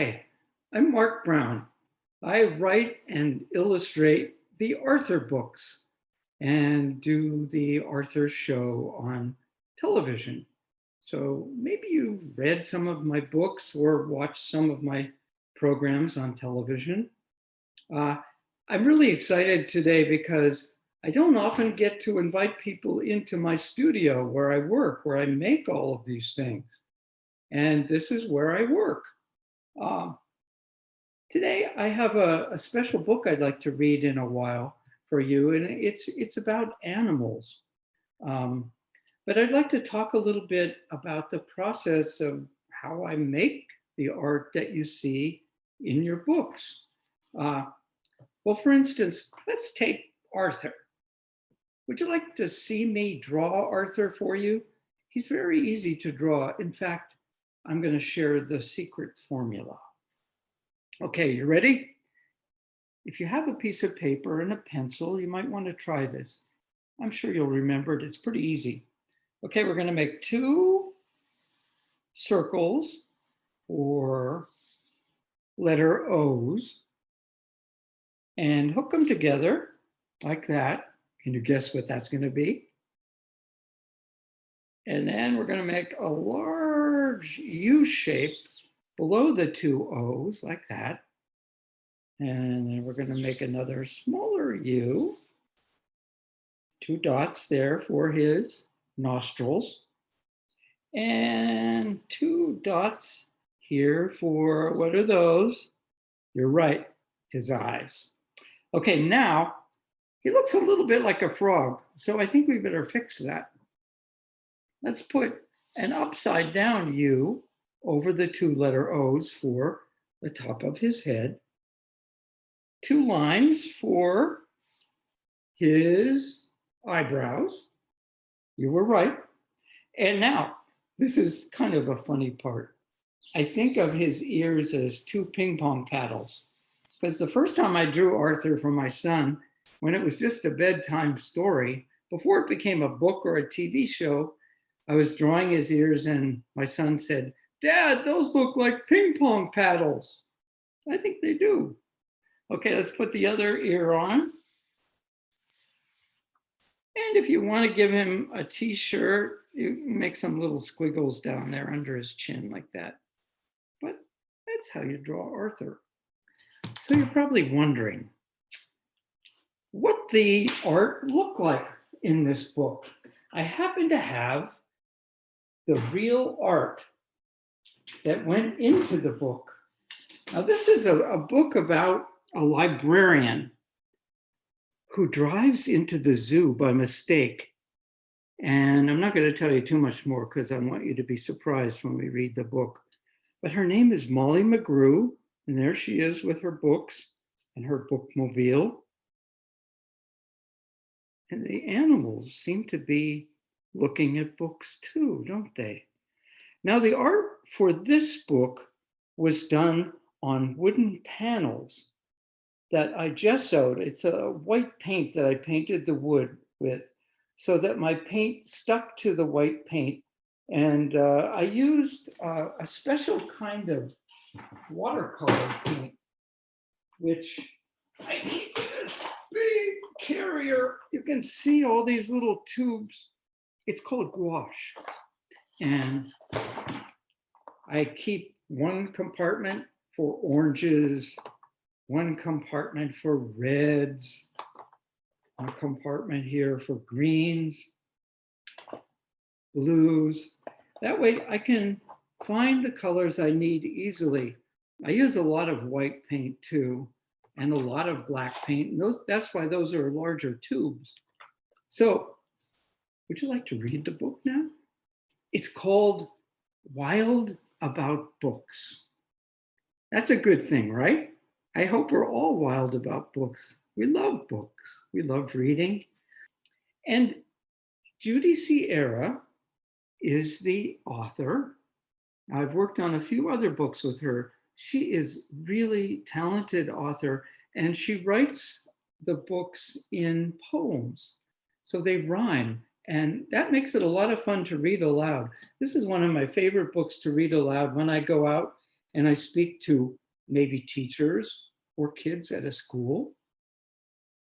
Hi, I'm Marc Brown. I write and illustrate the Arthur books and do the Arthur show on television. So maybe you've read some of my books or watched some of my programs on television. Uh, I'm really excited today because I don't often get to invite people into my studio where I work, where I make all of these things. And this is where I work. Um, Today, I have a special book I'd like to read in a while for you, and it's about animals. Um, but I'd like to talk a little bit about the process of how I make the art that you see in your books. Uh, well, for instance, let's take Arthur. Would you like to see me draw Arthur for you? He's very easy to draw. In fact, I'm going to share the secret formula. Okay, you ready? If you have a piece of paper and a pencil, you might want to try this. I'm sure you'll remember it. It's pretty easy. Okay, we're going to make two circles for letter O's and hook them together like that. Can you guess what that's going to be? And then we're going to make a large U shape below the two O's like that. And then we're going to make another smaller U, two dots there for his nostrils, and two dots here for, what are those? You're right, his eyes. Okay, now he looks a little bit like a frog, so I think we better fix that. Let's put an upside down U over the two letter O's for the top of his head. Two lines for his eyebrows. You were right. And now, this is kind of a funny part. I think of his ears as two ping pong paddles. Because the first time I drew Arthur for my son, when it was just a bedtime story, before it became a book or a TV show, I was drawing his ears and my son said, "Dad, those look like ping pong paddles." I think they do. Okay, let's put the other ear on. And if you want to give him a t-shirt, you make some little squiggles down there under his chin like that. But that's how you draw Arthur. So you're probably wondering what the art looked like in this book. I happen to have the real art that went into the book. Now, this is a book about a librarian who drives into the zoo by mistake. And I'm not going to tell you too much more because I want you to be surprised when we read the book. But her name is Molly McGrew, and there she is with her books and her bookmobile. And the animals seem to be looking at books too, don't they? Now, the art for this book was done on wooden panels that I gessoed. It's a white paint that I painted the wood with so that my paint stuck to the white paint. And I used a special kind of watercolor paint, which I keep in this big carrier. You can see all these little tubes. It's called gouache. And I keep one compartment for oranges, one compartment for reds, a compartment here for greens, blues. That way I can find the colors I need easily. I use a lot of white paint too, and a lot of black paint. And that's why those are larger tubes. So, would you like to read the book now? It's called Wild About Books. That's a good thing, right? I hope we're all wild about books. We love books. We love reading. And Judy Sierra is the author. I've worked on a few other books with her. She is really talented author, and she writes the books in poems. So they rhyme, and that makes it a lot of fun to read aloud. This is one of my favorite books to read aloud when I go out and I speak to maybe teachers or kids at a school.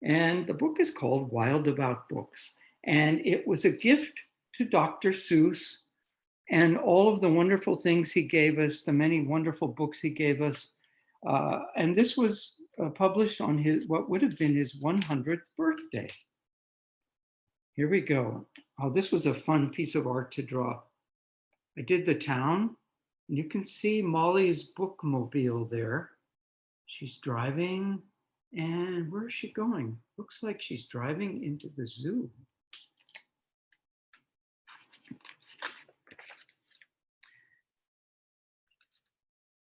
And the book is called Wild About Books. And it was a gift to Dr. Seuss and all of the wonderful things he gave us, the many wonderful books he gave us. And this was published on his, what would have been his 100th birthday. Here we go. Oh, this was a fun piece of art to draw. I did the town, and you can see Molly's bookmobile there. She's driving, and where is she going? Looks like she's driving into the zoo.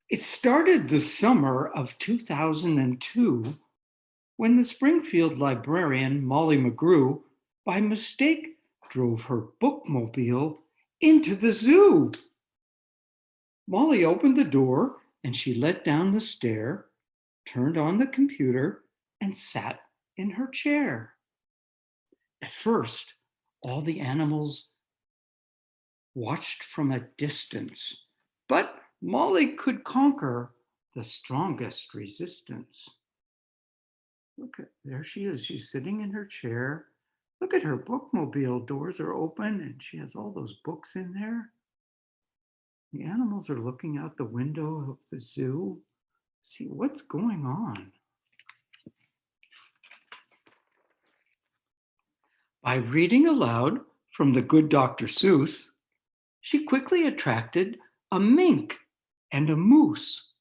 It started the summer of 2002 when the Springfield librarian, Molly McGrew, by mistake drove her bookmobile into the zoo. Molly opened the door and she let down the stair, turned on the computer, and sat in her chair. At first, all the animals watched from a distance, but Molly could conquer the strongest resistance. Look at, there she is. She's sitting in her chair. Look at her bookmobile. Doors are open and she has all those books in there. The animals are looking out the window of the zoo. See what's going on. By reading aloud from the good Dr. Seuss, she quickly attracted a mink and a moose,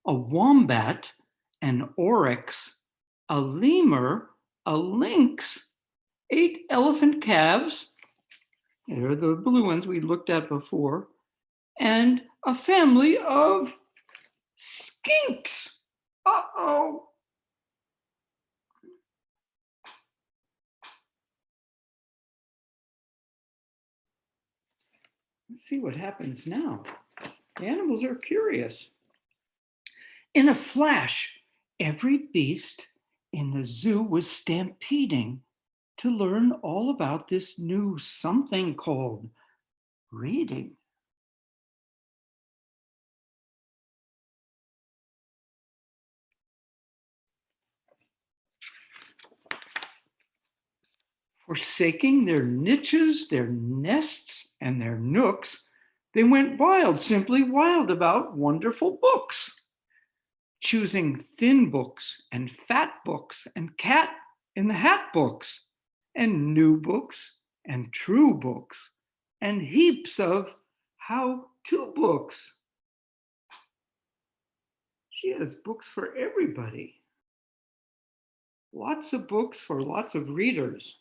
a wombat, an oryx, a lemur, a lynx, 8 elephant calves, they're the blue ones we looked at before, and a family of skinks. Uh-oh. Let's see what happens now. The animals are curious. In a flash, every beast in the zoo was stampeding to learn all about this new something called reading. Forsaking their niches, their nests, and their nooks, they went wild, simply wild about wonderful books, choosing thin books and fat books and cat in the hat books and new books and true books and heaps of how-to books. She has books for everybody. Lots of books for lots of readers.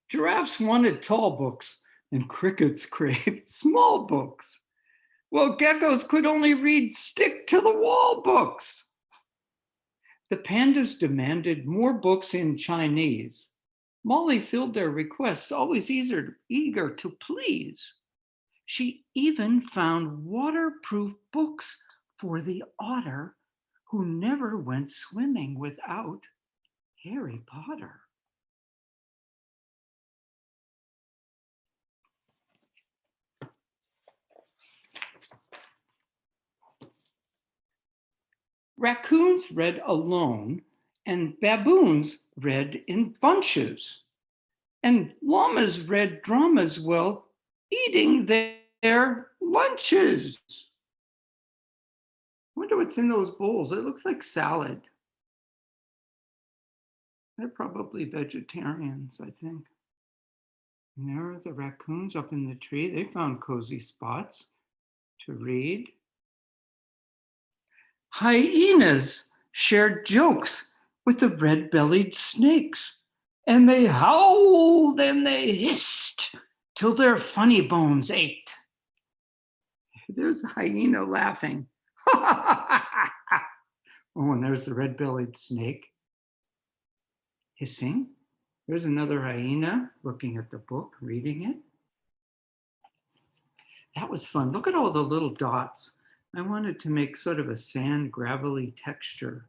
Giraffes wanted tall books and crickets craved small books. Well, geckos could only read stick-to-the-wall books. The pandas demanded more books in Chinese. Molly filled their requests, always eager to please. She even found waterproof books for the otter who never went swimming without Harry Potter. Raccoons read alone, and baboons read in bunches. And llamas read dramas while eating their lunches. I wonder what's in those bowls. It looks like salad. They're probably vegetarians, I think. And there are the raccoons up in the tree. They found cozy spots to read. Hyenas shared jokes with the red-bellied snakes, and they howled and they hissed till their funny bones ached. There's a hyena laughing. Oh, and there's the red-bellied snake hissing. There's another hyena looking at the book, reading it. That was fun. Look at all the little dots. I wanted to make sort of a sand gravelly texture.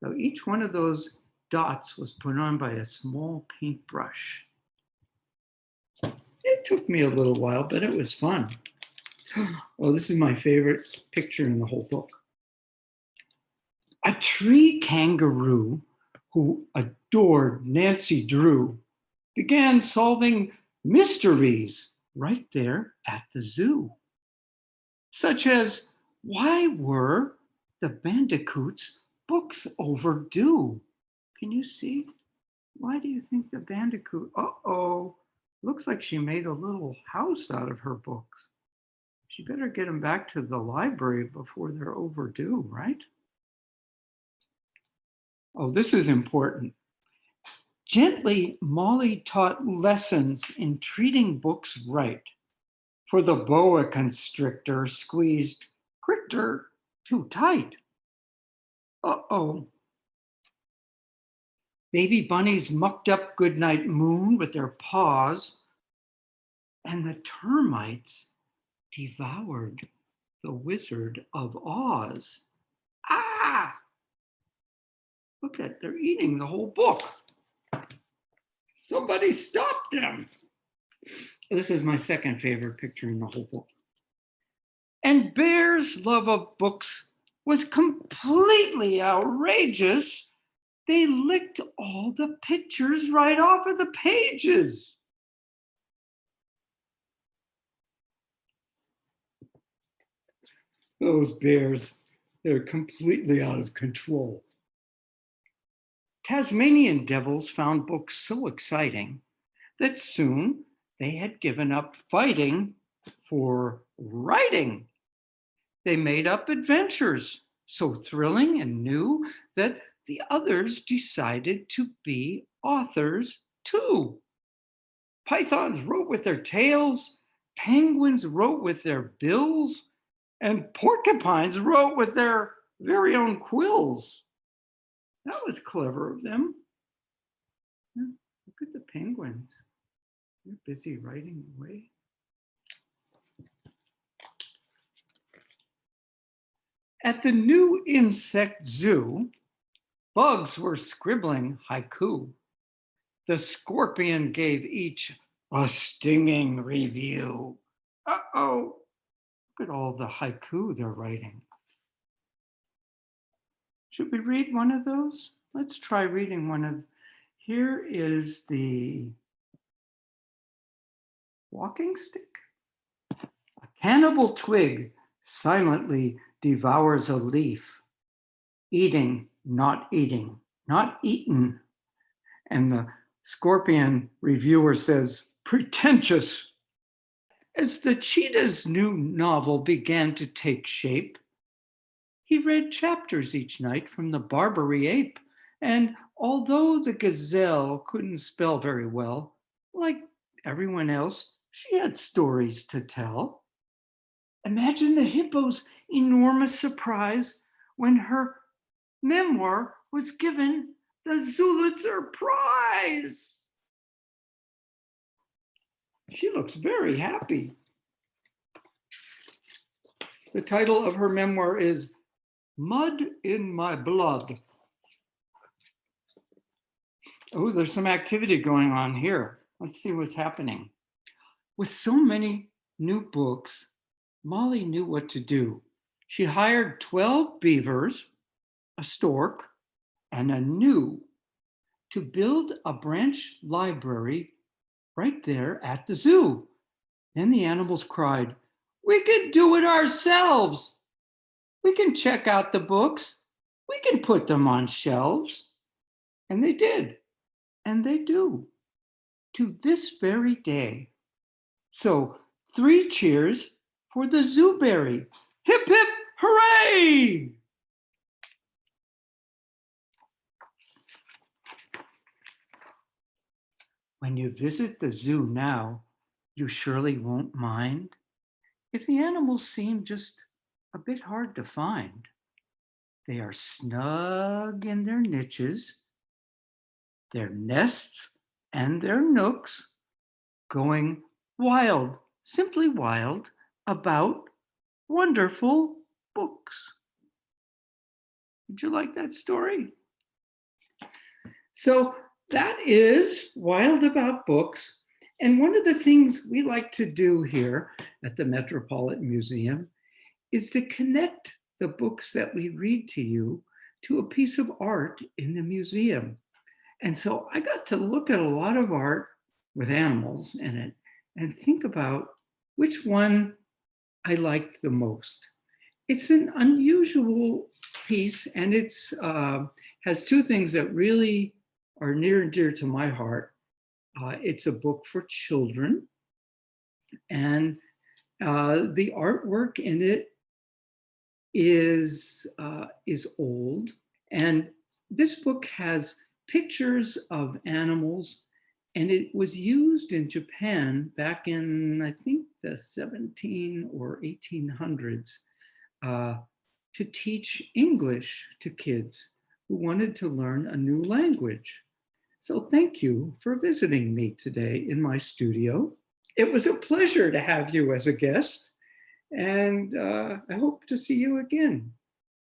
So each one of those dots was put on by a small paintbrush. It took me a little while, but it was fun. Oh, this is my favorite picture in the whole book. A tree kangaroo who adored Nancy Drew began solving mysteries right there at the zoo, such as why were the bandicoots' books overdue? Can you see? Why do you think the bandicoot? Uh-oh, looks like she made a little house out of her books. She better get them back to the library before they're overdue, right? Oh, this is important. Gently, Molly taught lessons in treating books right. For the boa constrictor squeezed Crichter too tight. Uh-oh. Baby bunnies mucked up Goodnight Moon with their paws, and the termites devoured the Wizard of Oz. Ah! Look at, they're eating the whole book. Somebody stop them. This is my second favorite picture in the whole book. And Bear's love of books was completely outrageous. They licked all the pictures right off of the pages. Those bears, they're completely out of control. Tasmanian devils found books so exciting that soon they had given up fighting for writing. They made up adventures so thrilling and new that the others decided to be authors too. Pythons wrote with their tails, penguins wrote with their bills, and porcupines wrote with their very own quills. That was clever of them. Look at the penguins. They're busy writing away. At the new insect zoo, bugs were scribbling haiku. The scorpion gave each a stinging review. Uh-oh, look at all the haiku they're writing. Should we read one of those? Let's try reading one of, here is the walking stick. A cannibal twig silently devours a leaf. Eating, not eating, not eaten. And the scorpion reviewer says, pretentious. As the cheetah's new novel began to take shape, he read chapters each night from the Barbary ape. And although the gazelle couldn't spell very well, like everyone else, she had stories to tell. Imagine the hippo's enormous surprise when her memoir was given the Zulitzer Prize. She looks very happy. The title of her memoir is Mud in My Blood. Oh, there's some activity going on here. Let's see what's happening. With so many new books, Molly knew what to do. She hired 12 beavers, a stork, and a gnu to build a branch library right there at the zoo. Then the animals cried, we can do it ourselves. We can check out the books. We can put them on shelves. And they did. And they do. To this very day. So 3 cheers for the Zooberry. Hip, hip, hooray! When you visit the zoo now, you surely won't mind if the animals seem just a bit hard to find. They are snug in their niches, their nests and their nooks, going wild, simply wild, about wonderful books. Did you like that story? So that is Wild About Books. And one of the things we like to do here at the Metropolitan Museum is to connect the books that we read to you to a piece of art in the museum. And so I got to look at a lot of art with animals in it and think about which one I liked the most. It's an unusual piece, and it's has two things that really are near and dear to my heart. It's a book for children, and the artwork in it is old. And this book has pictures of animals, and it was used in Japan back in, I think, the 17 or 1800s to teach English to kids who wanted to learn a new language. So thank you for visiting me today in my studio. It was a pleasure to have you as a guest, and I hope to see you again.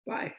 Bye.